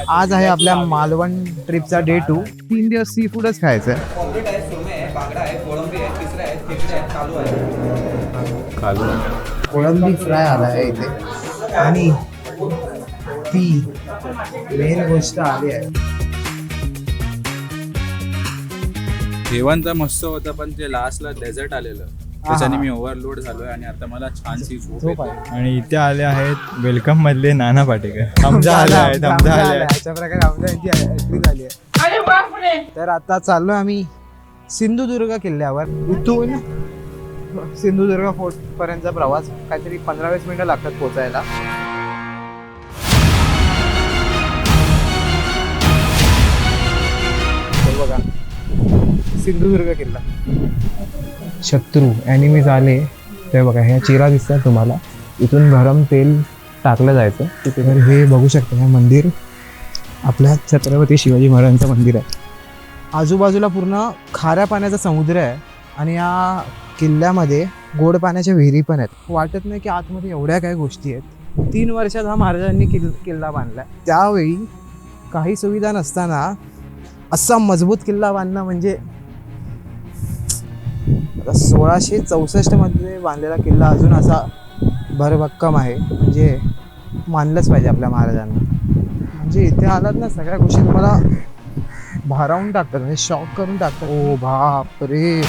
आज आहे आपल्या मालवण ट्रिपचा डे 2. 3 दिवस सी फूडच खायचं आहे. पॉम्प्लेट आहे, सुरमई आहे, बागडा आहे, कोळंबी आहे, तिसरा आहे, खेकडे आहे, कालू आहे. कोळंबी फ्राय आला आहे इथे आणि ती मेन गोष्ट आली आहे. जेवण तर मस्त होतं पण ते लास्टला डेझर्ट आलेलं त्याच्याने मी ओव्हरलोड झालोय आणि आता मला छानशी झोप येते. आणि इथे आले आहेत वेलकम मधले नाना पाटेकर. आमचा आले आहेत अशा प्रकारे आमची एंट्री झाली आहे. तर आता चाललोय आम्ही सिंधुदुर्ग किल्ल्यावर. इथून सिंधुदुर्ग फोर्ट पर्यंतचा प्रवास काहीतरी 15-20 मिनिटं लागतात पोहोचायला. बघा सिंधुदुर्ग किल्ला. शत्रू एनिमीज आले ते बघा, ह्या चिरा दिसतात तुम्हाला. इथून गरम तेल टाकलं जायचं तिथे. तर हे बघू शकता, हे मंदिर आपल्या छत्रपती शिवाजी महाराजांचं मंदिर आहे. आजूबाजूला पूर्ण खाऱ्या पाण्याचा समुद्र आहे आणि या किल्ल्यामध्ये गोड पाण्याच्या विहिरी पण आहेत. वाटत नाही की आतमध्ये एवढ्या काय गोष्टी आहेत. 3 वर्षात हा महाराजांनी किल्ला बांधला. त्यावेळी काही सुविधा नसताना असा मजबूत किल्ला बांधणं म्हणजे 1664 मध्ये बांधलेला किल्ला अजून असा भरभक्कम आहे म्हणजे मानलंच पाहिजे आपल्या महाराजांना. म्हणजे इथे आलात ना, सगळ्या गोष्टी तुम्हाला भारावून टाकतात, म्हणजे शॉक करून टाकतात. ओ बाप रे.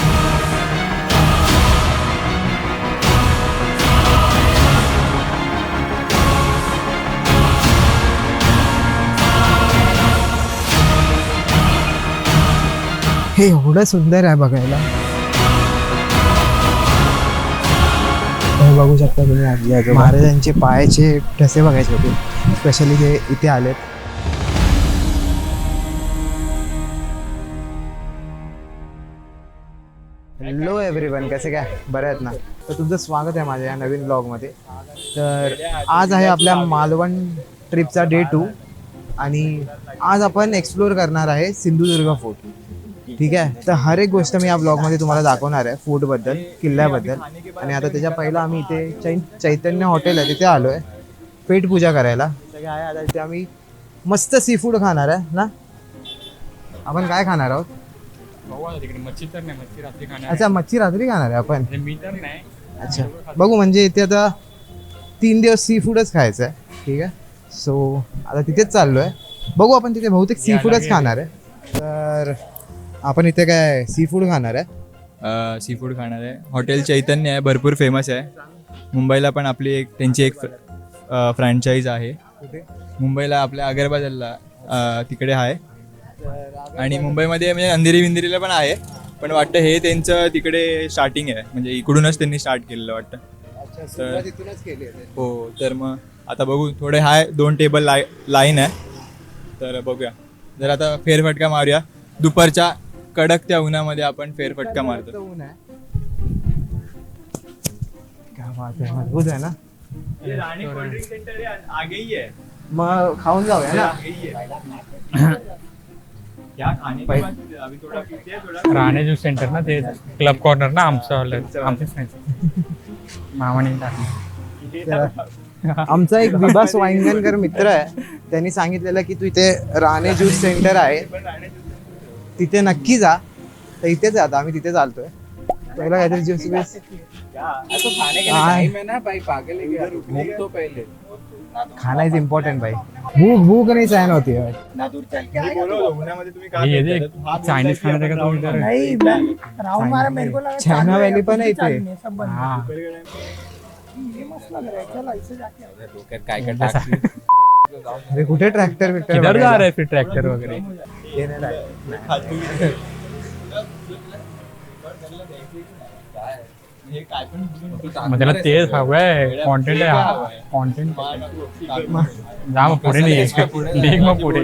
हे एवढं सुंदर आहे बघायला. हे बघू शकता तुम्ही आजी आजोबा. महाराजांचे पायाचे ठसे बघायचे होते, स्पेशली जे इथे आलेत. हॅलो एव्हरीवन, कसे काय, बरे आहेत ना? तर तुमचं स्वागत आहे माझ्या या नवीन ब्लॉगमध्ये. तर आज आहे आपल्या मालवण ट्रिपचा डे 2 आणि आज आपण एक्सप्लोअर करणार आहे सिंधुदुर्ग फोर्ट. ठीक आहे, तर हर एक गोष्ट मी या ब्लॉगमध्ये तुम्हाला दाखवणार आहे, फोर्टबद्दल, किल्ल्याबद्दल. आणि आता त्याच्या पहिला आम्ही इथे चैतन्य हॉटेल आहे तिथे आलो आहे पेट पूजा करायला. सगळे आहे. आता इथे आम्ही मस्त सी फूड खाणार आहे ना. आपण काय खाणार आहोत? मच्छी तर नाही, मच्छी रात्री खाणार. अच्छा, मच्छी रात्री खाणार आहे आपण. मी तर नाही. अच्छा, बघू. म्हणजे इथे आता 3 दिवस सी फूडच खायचं आहे. ठीक आहे, सो आता तिथेच चाललो आहे. बघू, आपण तिथे बहुतेक सी फूडच खाणार आहे. तर आपण इथे काय सी फूड खाणार आहे? सी फूड खाणार आहे. हॉटेल चैतन्य आहे, भरपूर फेमस आहे. मुंबईला पण आपली त्यांची एक फ्रँचाईज आहे. मुंबईला आपल्या अगरबाजारला तिकडे आहे. आणि मुंबईमध्ये म्हणजे अंधेरी विंदिरीला पण आहे, पण वाटतं हे त्यांचं तिकडे स्टार्टिंग आहे, म्हणजे इकडूनच त्यांनी स्टार्ट केलेलं वाटतं. हो, तर मग आता बघू. थोडे हाय 2 टेबल लाईन आहे, तर बघूया. जर आता फेरफटका मारूया. दुपारच्या कडक त्या उन्हामध्ये आपण फेरफटका मारतो. ऊन आहे, क्या बात आहे, मजबूत आहे ना. मग खाऊन जाऊया ना. राणे ज्यूस सेंटर ना, ते क्लब कॉर्नर ना, आमचंच नाही. मामाने आमचा एक विभास वांगणकर मित्र आहे, त्यांनी सांगितलेलं की तू इथे राणे ज्यूस सेंटर आहे तिथे नक्की जा. तर इथेच आता आम्ही तिथे चालतोय. पहिला काहीतरी ज्यूस बीस खाना इज इम्पॉर्टंट भाई. भूक नहीं सहन होती है. चायनीज खाना का तो इधर चाइना वैली पण आहे इथे. अरे कुठे ट्रॅक्टर विक्टर किधर जा रहे फिर ट्रॅक्टर वगैरे? मग त्याला तेच हवंय, कॉन्टेंट आहे, कॉन्टेंट. जा मग पुढे नाही, मग पुढे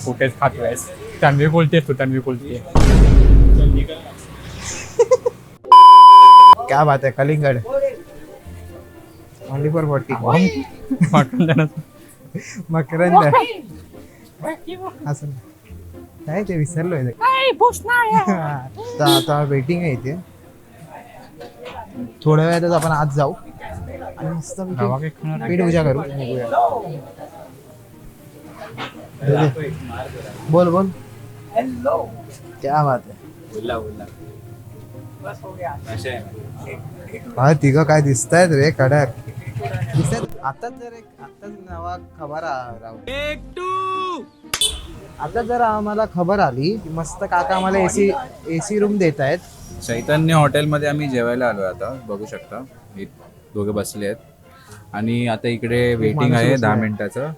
कुठेच खातोयस. तन्वी बोलतेस तू, तन्वी बोलते. क्या बात है, कलिंगड ओनली फॉर 40. मकरंद असं काय ते विसरलोय. आता वेटिंग आहे इथे. थोड्या वेळातच आपण आज जाऊ आणि मस्त पेट पूजा करू. बोल बोल. क्या बात आहे. बोलला बोलला असे हा तिघं काय दिसतायत रे कडक दिसतायत. आताच नवा खबर आता जर आम्हाला खबर आली की मस्त काका आम्हाला एसी रूम देत आहेत. चैतन्य हॉटेलमध्ये आम्ही जेवायला आलो आता बघू शकता. हे दोघे बसले आहेत आणि आता इकडे वेटिंग आहे 10 मिनिटाचं.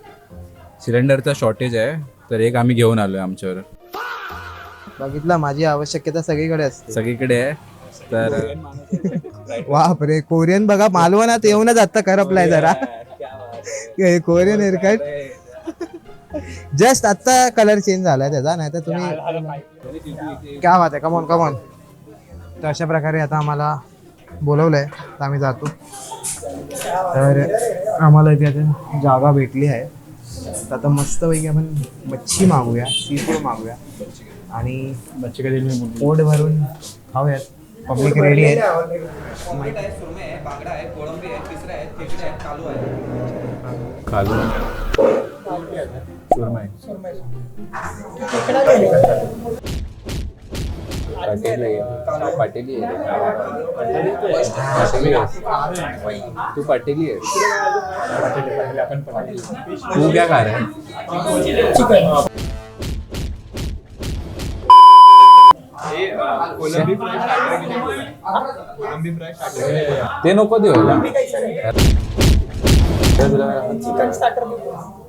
सिलेंडरचा शॉर्टेज आहे तर एक आम्ही घेऊन आलोय आमच्यावर. बघितलं माझी आवश्यकता सगळीकडे असते. सगळीकडे आहे तर बापरे कोरियन बघा मालवणात येऊनच आता करपलाय जरा. कोरियन हेअरकट जस्ट आता कलर चेंज झालाय त्याचा. नाही तर तुम्ही क्या बात आहे. Come on come on. तर अशा प्रकारे आता आम्हाला बोलवलंय तर आम्ही जातो. तर आम्हाला इथे आता जागा भेटली आहे तर आता मस्तपैकी आपण मच्छी मागूया, सी फूड मागूया आणि पोट भरून खाऊयात. पब्लिक रेडी आहे. ऑमलेट आहे, सुरमई आहे, बांगडा आहे, कोळंबी आहे, तिसरा आहे, खेकडे आहेत, कालू आहे. कालू सुरमई पाटेली तू पाटेली आहे. तू क्या खा रहा है? ते नको देऊ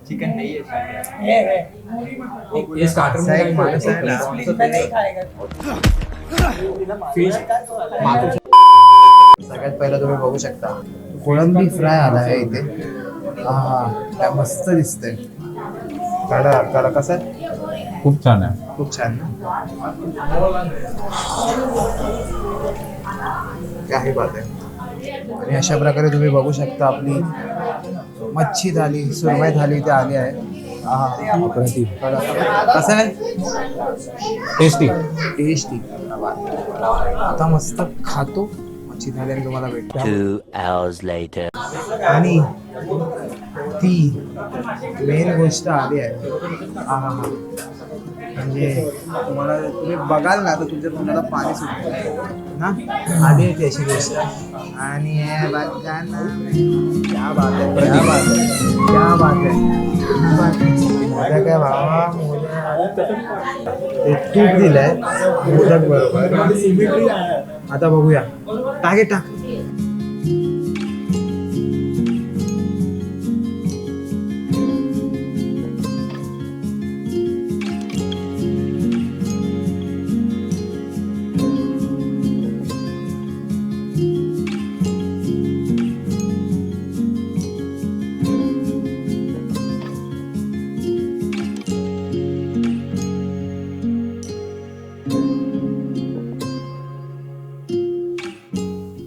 चिकन नाही असा एक माणूस आहे ना. सगळ्यात पहिला तुम्ही बघू शकता कोळंबी फ्राय आला आहे इथे. हा काय मस्त दिसतंय. काढा कसं आहे. खूप छान आहे. खूप छान ना. काही बात आहे. आणि अशा प्रकारे तुम्ही बघू शकता आपली मच्छी थाली, सुरमई थाली इथे आली आहे. कसं आहे. Tasty tasty. आता मस्त खातो मच्छी थाली आणि तुम्हाला भेटतो. 2 hours later. आणि ती मेन गोष्ट आली आहे. म्हणजे तुम्ही बघाल ना तर तुमच्या तोंडाला पाणी सुटतं ना. आली आहे ती अशी गोष्ट. आणि हे बघा ना. क्या बात आहे, क्या बात आहे, क्या बात आहे. मोदक आहे भावा. ते तूप दिलंय मोदक बरोबर. आता बघूया. टाक.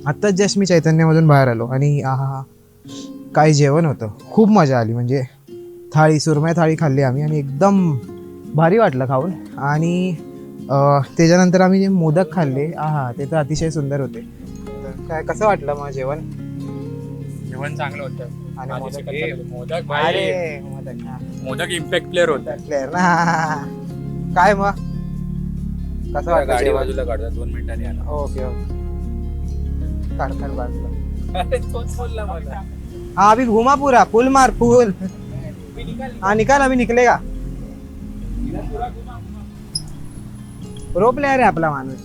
आत्ताच जस्ट मी चैतन्यामधून बाहेर आलो आणि काय जेवण होतं. खूप मजा आली. म्हणजे थाळी, सुरमई थाळी खाल्ली आम्ही आणि एकदम भारी वाटलं खाऊन. आणि त्याच्यानंतर आम्ही जे मोदक खाल्ले ते तर अतिशय सुंदर होते. तर काय कसं वाटलं मग जेवण. जेवण चांगलं होतं आणि मोदक मोदक इम्पॅक्ट प्लेअर होता. प्लेअर ना. काय मग कसं वाटलं गाडी जेवण? बाजूला काढता 2 मिनिटांनी आला. ओके काढ बाजूला. तोच बोलला मला. हाँ अभी घुमा पूरा. फुल मार फुल. हाँ निकाल अभी निकलेगा. प्रो प्लेअर आहे आपला माणूस.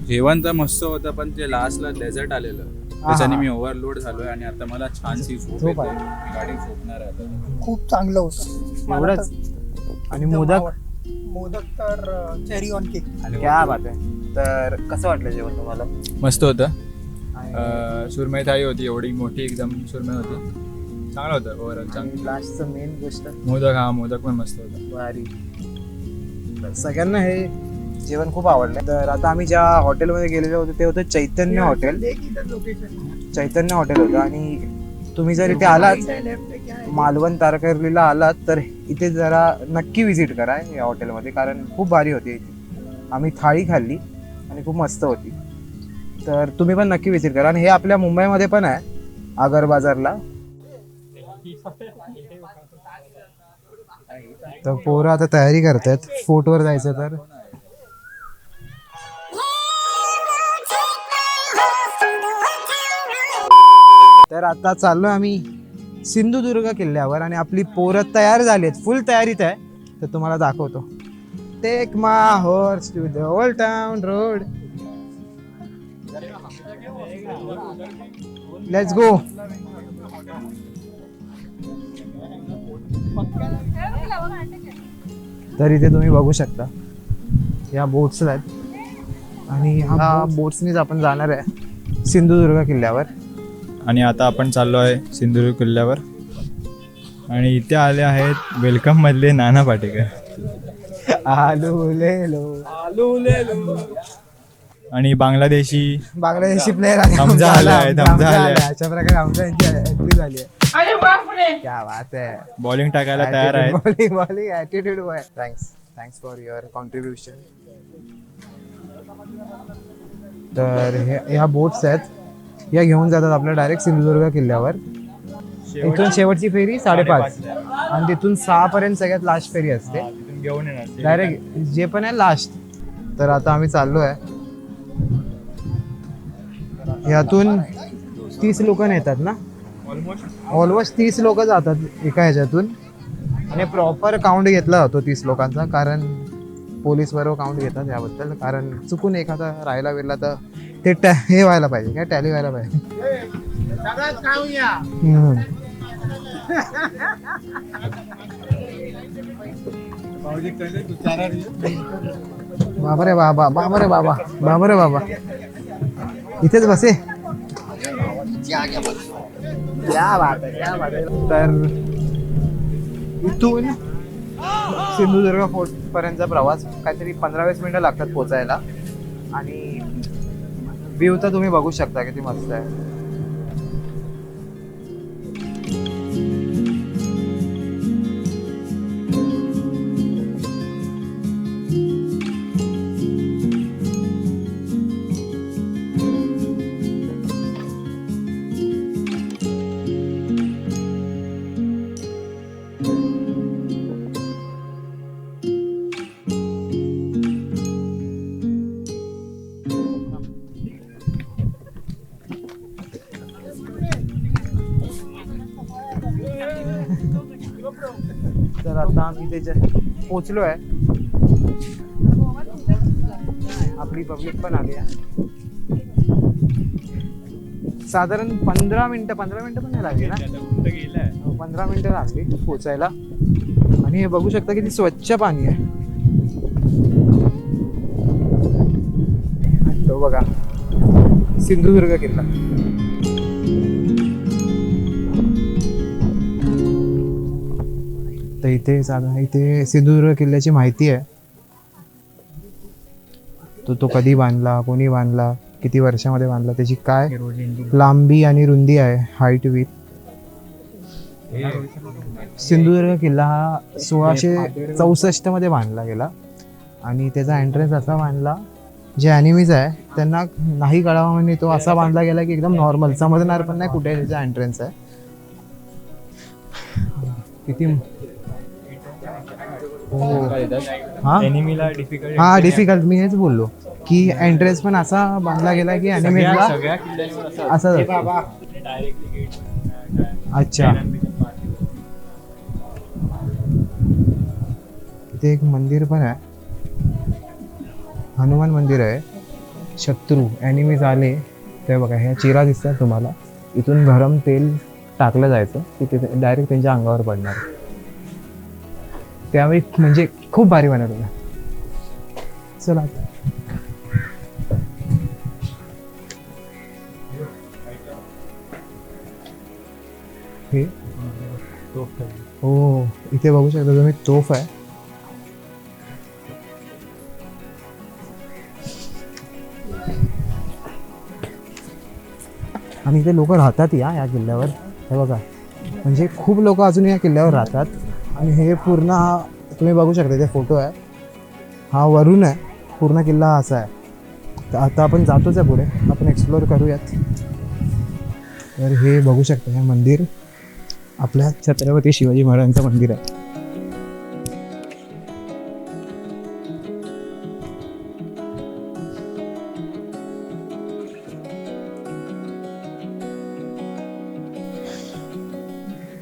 जेवण तर मस्त होतं पण ते लास्टला डेझर्ट आलेलं त्याच्याने मी ओव्हरलोड झालोय आणि आता मला छानशी झोप येते. मी गाडी झोपणार आहे आता. खूप चांगलं होतं. एवढंच. आणि मोदक तर चेरी ऑन केक. क्या बात आहे. तर कसं वाटलं जेवण तुम्हाला. मस्त होतं. सुरमई थाळी होती एवढी मोठी एकदम सुरमई होती. चांगलं होतं ओव्हरऑल. चांगलं. लास्टचं मेन गोष्ट मोदक पण मस्त होता. भारी. तर सगळ्यांना हे जेवण खूप आवडलं. तर आता आम्ही ज्या हॉटेलमध्ये गेलेलो होतो ते होतं चैतन्य हॉटेल. चैतन्य हॉटेल होतं. आणि तुम्ही जर इथे आलात मालवण तारकर्लीला आलात तर इथे जरा नक्की विजिट करा या हॉटेलमध्ये. कारण खूप भारी होती इथे. आम्ही थाळी खाल्ली आणि खूप मस्त होती. तर तुम्ही पण नक्की विजिट करा. आणि हे आपल्या मुंबईमध्ये पण आहे आगर बाजारला. तर पोरं आता तयारी करतात फोर्टवर जायचं तर आता चाललो आम्ही सिंधुदुर्ग किल्ल्यावर आणि आपली पोरं तयार झालीत, फुल तयारीत आहे. तर तुम्हाला दाखवतो. Take my horse to the old town road. Let's go. तर इथे तुम्ही बघू शकता या बोट्स आहेत आणि ह्या बोट्सनीच आपण जाणार आहे सिंधुदुर्ग किल्ल्यावर. आणि आता आपण चाललो आहे सिंधुदुर्ग किल्ल्यावर आणि इथे आले आहेत वेलकम मधले नाना पाटेकर. आलू लेलो आणि बांगलादेशी प्लेअर हमजा आलाय, हमजा आलाय. अशा प्रकारे हमजा यांची एंट्री झाली आहे. क्या बात आहे. बॉलिंग टाकायला तयार आहेत. Bowling attitude boy. Thanks for your contribution. तर ह्या बोट्स आहेत, या घेऊन जातात आपल्या डायरेक्ट सिंधुदुर्ग किल्ल्यावर. इथून शेवटची फेरी 5:30 आणि तिथून 6 पर्यंत सगळ्यात लास्ट फेरी असते. तिथून घेऊन येणार डायरेक्ट जे पण आहे लास्ट. तर आता आम्ही चाललो आहे. ह्यातून 30 लोक येतात ना, ऑलमोस्ट 30 लोक जातात एका ह्याच्यातून. आणि प्रॉपर काउंट घेतला जातो 30 लोकांचा, कारण पोलीस बरोबर काउंट घेतात याबद्दल. कारण चुकून एखादा राहायला गेला तर ते हे व्हायला पाहिजे, काय टॅली व्हायला पाहिजे. बाबा रे बाबा, बाबा रे बाबा, बाबा रे बाबा. इथेच बसे. तर इथून सिंधुदुर्ग फोर्ट पर्यंतचा प्रवास काहीतरी 15-20 मिनिटं लागतात पोचायला. आणि व्ह्यू तर तुम्ही बघू शकता किती मस्त आहे. तर आता आम्ही त्याच्या पोचलो आहे. आपली पब्लिक पण आली आहे. साधारण 15 मिनिटं पण नाही लागली ना, 15 मिनिटं लागली पोचायला. आणि हे बघू शकता किती स्वच्छ पाणी आहे. तो बघा सिंधुदुर्ग किल्ला. तर इथे सिंधुदुर्ग किल्ल्याची माहिती आहे. तो कधी बांधला, कोणी बांधला, किती वर्षामध्ये बांधला, त्याची काय लांबी आणि रुंदी आहे, हाईट विथ. सिंधुदुर्ग किल्ला हा 1664 मध्ये बांधला गेला. आणि त्याचा एंट्रन्स असा बांधला, जे ॲनिमीज आहे त्यांना नाही कळावा म्हणजे तो असा बांधला गेला की एकदम नॉर्मल समजणार पण नाही कुठे त्याचा एंट्रन्स आहे. किती हा डिफिकल्ट. मी हेच बोललो की एंट्रन्स पण असा बांधला गेला की ॲनिमीजला असा. अच्छा. इथे एक मंदिर पण आहे, हनुमान मंदिर आहे. शत्रू ॲनिमीज आले ते बघा, ह्या चिरा दिसतात तुम्हाला. इथून गरम तेल टाकलं जायचं की ते डायरेक्ट त्यांच्या अंगावर पडणार. त्यावेळी म्हणजे खूप भारी बनवलं. चला हे हो, इथे बघू शकता तुम्ही तोफ आहे. आणि इथे लोक राहतात या किल्ल्यावर. हे बघा, म्हणजे खूप लोक अजून या किल्ल्यावर राहतात. आणि हे पूर्ण हा तुम्ही बघू शकता, इथे फोटो आहे, हा वरून आहे. पूर्ण किल्ला हा असा आहे. तर आता आपण जातोच आहे पुढे, आपण एक्सप्लोअर करूयात. तर हे बघू शकता, हे मंदिर आपल्या छत्रपती शिवाजी महाराजांचं मंदिर आहे.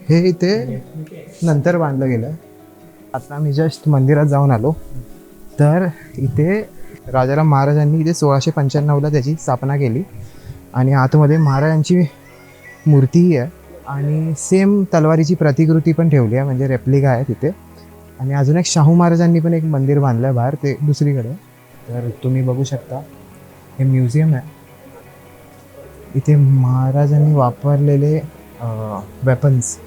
हे इथे नंतर बांधलं गेलं. आता मी जस्ट मंदिरात जाऊन आलो. तर इथे राजाराम महाराजांनी इथे 1695ला त्याची स्थापना केली आणि आतमध्ये महाराजांची मूर्तीही आहे आणि सेम तलवारीची प्रतिकृती पण ठेवली आहे, म्हणजे रेप्लिका आहे तिथे. आणि अजून एक शाहू महाराजांनी पण एक मंदिर बांधलं आहे बाहेर, ते दुसरीकडे. तर तुम्ही बघू शकता हे म्युझियम आहे. इथे महाराजांनी वापरलेले वेपन्स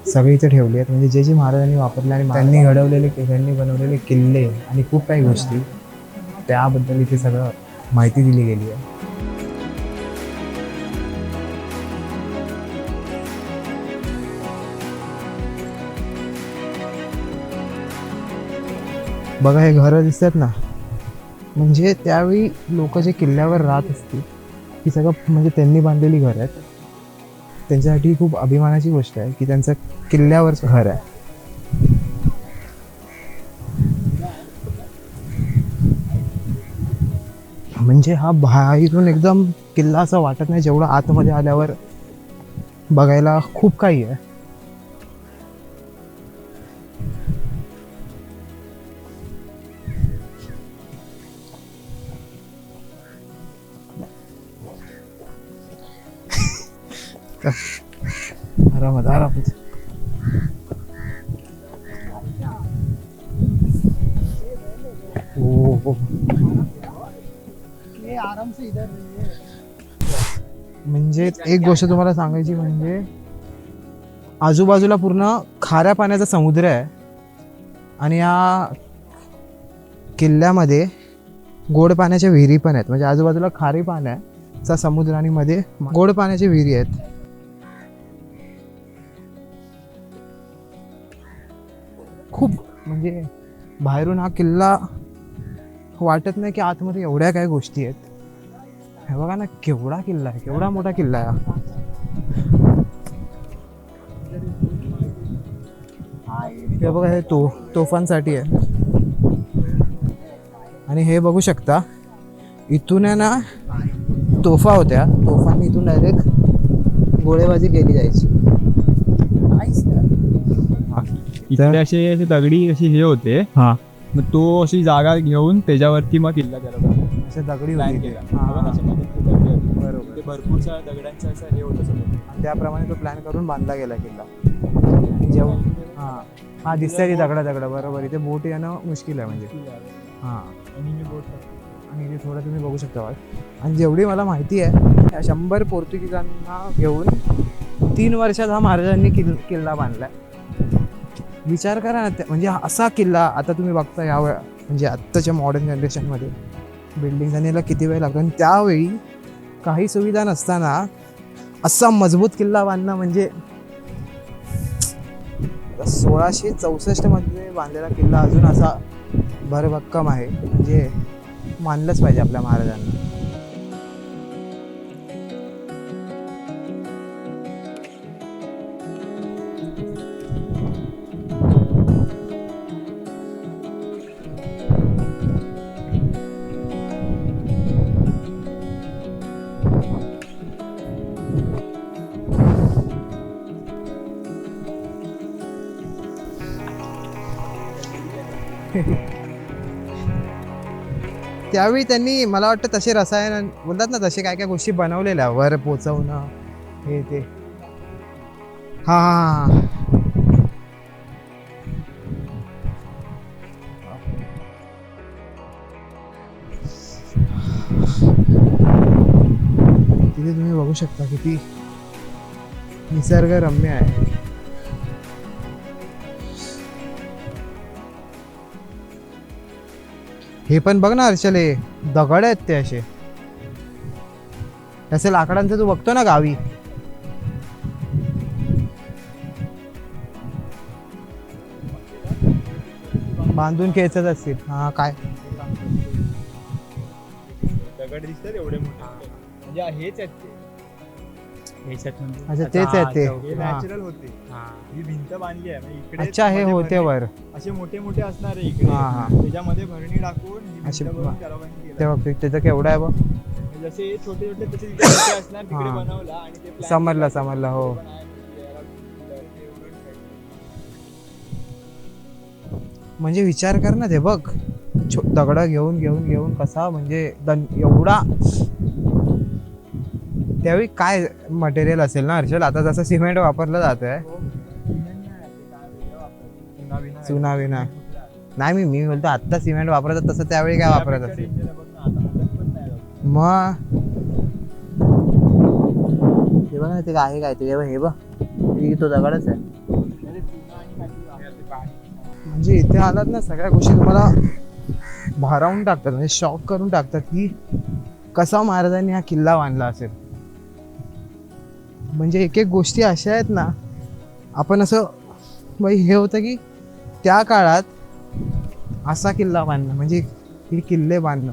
सगळे इथे ठेवले आहेत, म्हणजे जे जे महाराजांनी वापरले आणि त्यांनी घडवलेले त्यांनी बनवलेले किल्ले आणि खूप काही गोष्टी त्याबद्दल इथे सगळं माहिती दिली गेली आहे. बघा हे घरं दिसतात ना, म्हणजे त्यावेळी लोक जे किल्ल्यावर राहत असतील ही सगळं म्हणजे त्यांनी बांधलेली घरं आहेत. त्यांच्यासाठी खूप अभिमानाची गोष्ट आहे की त्यांचं किल्ल्यावरच घर आहे. म्हणजे हा बाहेरून एकदम किल्ला असं वाटत नाही, जेवढं आतमध्ये आल्यावर बघायला खूप काही आहे. आरामात आरामात. हो ये आराम से इधर रहिए. म्हणजे एक गोष्ट तुम्हाला सांगायची म्हणजे आजूबाजूला पूर्ण खाऱ्या पाण्याचा समुद्र आहे आणि या किल्ल्यामध्ये गोड पाण्याच्या विहिरी पण आहेत. म्हणजे आजूबाजूला खारी पाण्याचा समुद्र आणि मध्ये गोड पाण्याच्या विहिरी आहेत. खूप म्हणजे बाहेरून हा किल्ला वाटत नाही की आतमध्ये एवढ्या काय गोष्टी आहेत. हे बघा ना केवढा किल्ला आहे, केवढा मोठा किल्ला आहे हा. हे बघा हे तोफांसाठी आहे. आणि हे बघू शकता इथून आहे ना तोफा होत्या, तोफांनी इथून डायरेक्ट गोळेबाजी केली जायची. इकडे असे दगडी अशी हे होते. हा मग तो अशी जागा घेऊन त्याच्यावरती मग किल्ला त्याला अशा दगडी प्लॅन होती. केला. हा, आपण असे मध्ये ते दगडी होते. बरोबर. ते भरपूर साऱ्या दगडांचं असं हे होतं सगळं. आणि त्याप्रमाणे तो प्लॅन करून बांधला गेला किल्ला. आणि जेव्हा हा दिसतंय ती दगडा बरोबर. इथे बोट येणं मुश्किल आहे म्हणजे. हां आणि इथे थोडं तुम्ही बघू शकता बघ. आणि जेवढी मला माहिती आहे त्या 100 पोर्तुगीजांना घेऊन 3 वर्षात हा महाराजांनी किल्ला बांधला. विचार करा ना, म्हणजे असा किल्ला आता तुम्ही बघता या म्हणजे आत्ताच्या मॉडर्न जनरेशनमध्ये बिल्डिंग जाण्याला किती वेळ लागतो. आणि त्यावेळी काही सुविधा नसताना असा मजबूत किल्ला बांधणं म्हणजे 1664 मध्ये बांधलेला किल्ला अजून असा भरभक्कम आहे, म्हणजे मानलंच पाहिजे आपल्या महाराजांना. त्यावेळी त्यांनी मला वाटतं तसे रसायन बोलतात ना, तसे काय काय गोष्टी बनवलेल्या वर पोचवणं हे ते. हा हा तिथे तुम्ही बघू शकता किती निसर्गरम्य आहे. हे पण बघ ना अर्चले, दगड आहेत ते असे लाकडांचं तू बघतो ना गावी. बांधून खेचत असतील. हा काय दगड दिसतात एवढे मोठे, म्हणजे हेच आहेत ते. अच्छा तेच आहेत ते. हे हा. नॅचरल होते. ही भिंत बांधली आहे म्हणजे इकडे अच्छा हे मध्ये होते वर. असे मोठे मोठे असणार आहे इकडे. हा, हा. त्याच्यामध्ये भरणी टाकून ही अशी भिंत बनवून त्याला बांधली ते गेला. बघ तिथं केवढा आहे बघ. जसे छोटे छोटे तसे तिकडे मोठे असणार तिकडे हा. बनवला आणि ते plan समजलं केला. समजलं हो. पण आहे म्हणजे याला एवढं म्हणजे विचार कर ना, ते बघ दगड घेऊन घेऊन घेऊन कसा म्हणजे एवढा. त्यावेळी काय मटेरियल असेल ना हर्षल, आता जसं सिमेंट वापरलं जात आहे चुना विना. नाही मी बोलतो आत्ता सिमेंट वापरतात तसं त्यावेळी काय वापरत असेल मग. हे बघ ना ते आहे काय ते, हे बघ तो दगडच आहे. म्हणजे इथे आलात ना सगळ्या गोष्टी तुम्हाला भारावून टाकतात, म्हणजे शॉक करून टाकतात की कसा महाराजांनी हा किल्ला बांधला असेल. म्हणजे एक एक गोष्टी अशा आहेत ना, आपण असं बाई हे होतं की त्या काळात असा किल्ला बांधणं म्हणजे हे किल्ले बांधणं.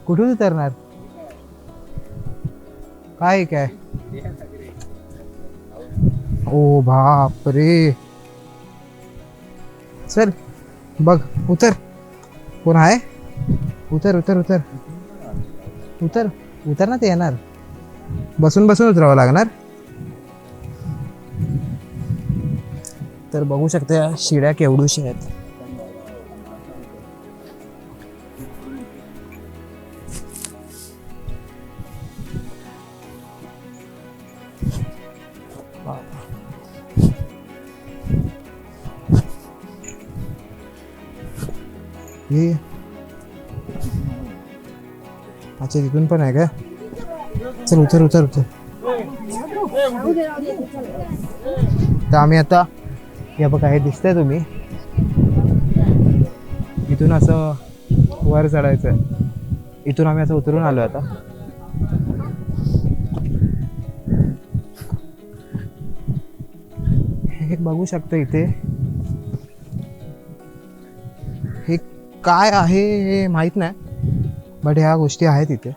कुठून उतरणार काय काय. ओ बाप रे, चल बघ उतर. कोण आहे? उतर उतर उतर उतर उतर ना, ते येणार. बसून बसून उतरावं लागणार. तर बघू शकता या शिड्या केवढूशा आहेत. हे अच्छा तिथून पण आहे का? चल उतर उतर उतर. तर आम्ही आता हे बघा हे दिसतंय तुम्ही, इथून असं वर चढायचं आहे. इथून आम्ही असं उतरून आलो आता. हे बघू शकतो इथे हे काय आहे हे माहित नाही, बट ह्या गोष्टी आहेत इथे.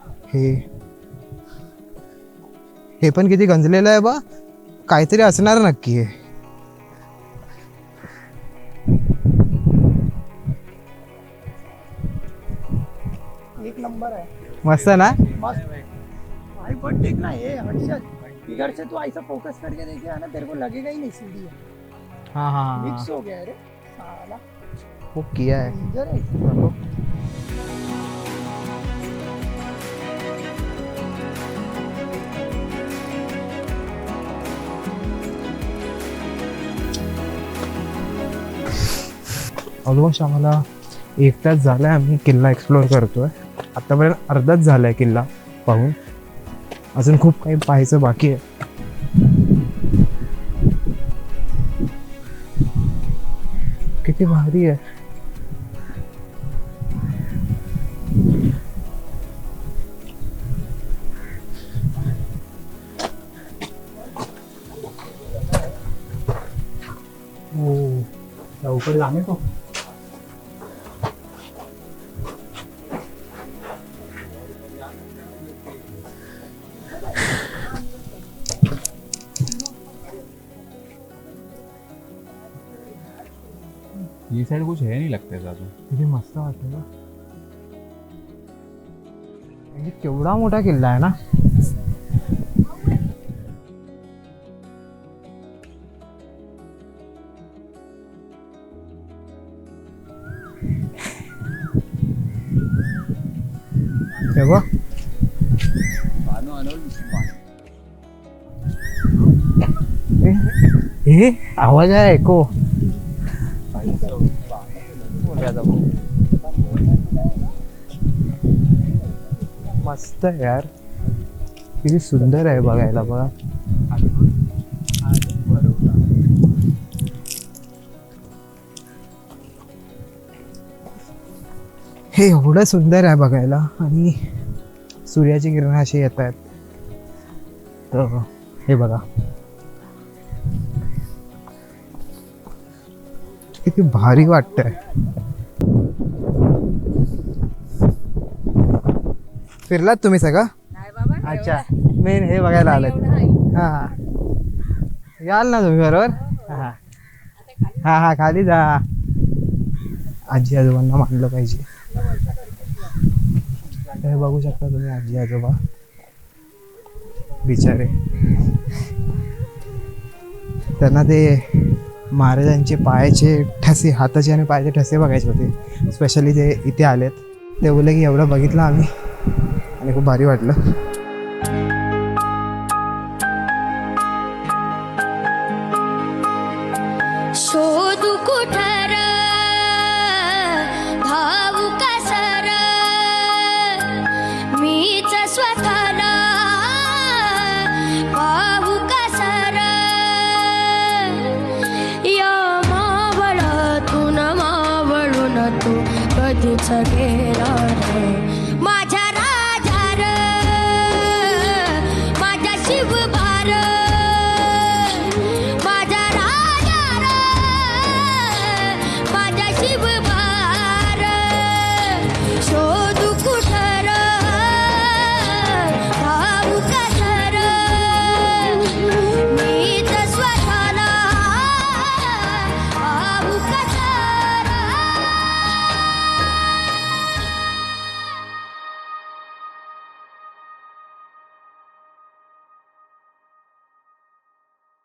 हे पण किती गंजलेलं आहे बा, काहीतरी असणार नक्की. हे एक नंबर है, मस्त ना. मस्त भाई. बट देखना ये हर्षद, इधर से तो ऐसा फोकस करके देखिए ना, तेरे को लगेगा ही नहीं सीढ़ी है. हाँ हाँ मिक्स हो गया है रे साला. वो किया है. डेंजर है. ऑलमोस्ट आम्हाला 1 तास झालाय आम्ही किल्ला एक्सप्लोअर करतोय. आतापर्यंत अर्धाच झालाय किल्ला पाहून, अजून खूप काही पाहायचं बाकी आहे. किती भारी आहे. ऊपर जाने को ये साइड कुछ है नहीं लगता है ज़्यादा. किती मस्त वाटतं ना. म्हणजे केवढा मोठा किल्ला आहे ना. तेव्हा हे आवाज आहे एको. मस्त आहे यार, किती सुंदर आहे बघायला. बघा हे एवढं सुंदर आहे बघायला, आणि सूर्याची किरण अशी येत आहेत. तर हे बघा किती भारी वाटतंय. फिरलात तुम्ही सगळं? अच्छा, मेन हे बघायला आलेत. हा हा, याल ना तुम्ही बरोबर. हा हा हा, खाली जा. आजी आजोबांना मानलं पाहिजे. हे बघू शकता तुम्ही आजी आजोबा. बिचारे. त्यांना ते महाराजांचे पायाचे ठसे, हाताचे आणि पायाचे ठसे बघायचे होते. स्पेशली ते इथे आलेत. ते बोलले की एवढं बघितलं आम्ही आणि खूप भारी वाटलं. शोधू कुठार भाऊ कसर मीच स्वतःला भाऊ कसर या मावळातून मावळून तू कधीच गेला नाही.